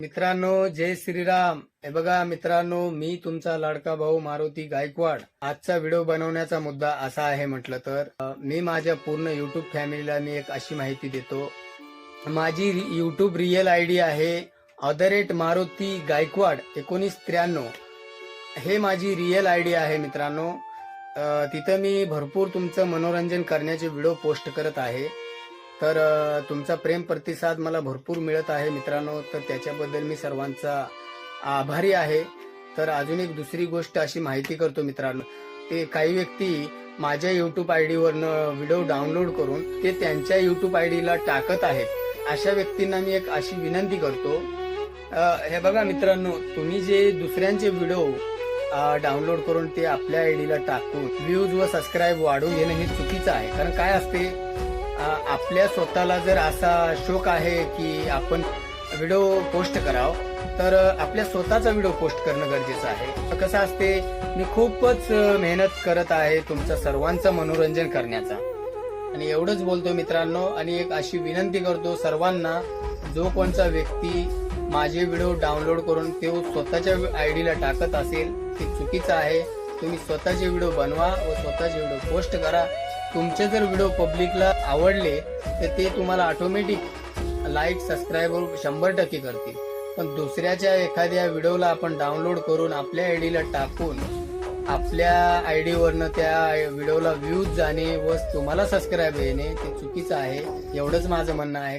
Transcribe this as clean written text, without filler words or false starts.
मित्रांनो, जय श्रीराम. हे बघा मित्रांनो, मी तुमचा लाडका भाऊ मारुती गायकवाड. आजचा व्हिडिओ बनवण्याचा मुद्दा असा आहे म्हटलं तर मी माझ्या पूर्ण युट्यूब फॅमिलीला मी एक अशी माहिती देतो. माझी युट्यूब रिअल आयडी आहे @मारुती गायकवाड 1993. हे माझी रिअल आयडी आहे मित्रांनो. तिथं मी भरपूर तुमचं मनोरंजन करण्याचे व्हिडिओ पोस्ट करत आहे. तर तुमचा प्रेम प्रतिसाद मला भरपूर मिळत आहे मित्रांनो. तर त्याच्याबद्दल मी सर्वांचा आभारी आहे. तर अजून एक दुसरी गोष्ट अशी माहिती करतो मित्रांनो, ते काही व्यक्ती माझ्या युट्यूब आयडीवरनं व्हिडिओ डाउनलोड करून ते त्यांच्या युट्यूब आयडीला टाकत आहेत. अशा व्यक्तींना मी एक अशी विनंती करतो, हे बघा मित्रांनो, तुम्ही जे दुसऱ्यांचे व्हिडिओ डाउनलोड करून ते आपल्या आयडीला टाकून व्ह्यूज व सबस्क्राईब वाढवून घेणं हे चुकीचं आहे. कारण काय असते, आपल्या स्वतःला जर असा शौक आहे की आपण व्हिडिओ पोस्ट करावं, तर आपल्या स्वतःचा व्हिडिओ पोस्ट करणं गरजेचं आहे. कसं असते, मी खूपच मेहनत करत आहे तुमचं सर्वांचं मनोरंजन करण्याचा, आणि एवढंच बोलतो मित्रांनो. आणि एक अशी विनंती करतो सर्वांना, जो कोणता व्यक्ती माझे व्हिडिओ डाउनलोड करून ते स्वतःच्या आयडीला टाकत असेल ते चुकीचं आहे. तुम्ही स्वतःचे व्हिडिओ बनवा व स्वतःचे व्हिडिओ पोस्ट करा. तुमचे जर व्हिडिओ पब्लिकला आवडले तर ते तुम्हाला ऑटोमॅटिक लाईक सबस्क्राईब 100% करतील. पण दुसऱ्याच्या एखाद्या व्हिडिओला आपण डाउनलोड करून आपल्या आयडीला टाकून आपल्या आयडीवरनं त्या व्हिडिओला व्ह्यूज जाणे व तुम्हाला सबस्क्राईब येणे ते चुकीचं आहे. एवढंच माझं म्हणणं आहे.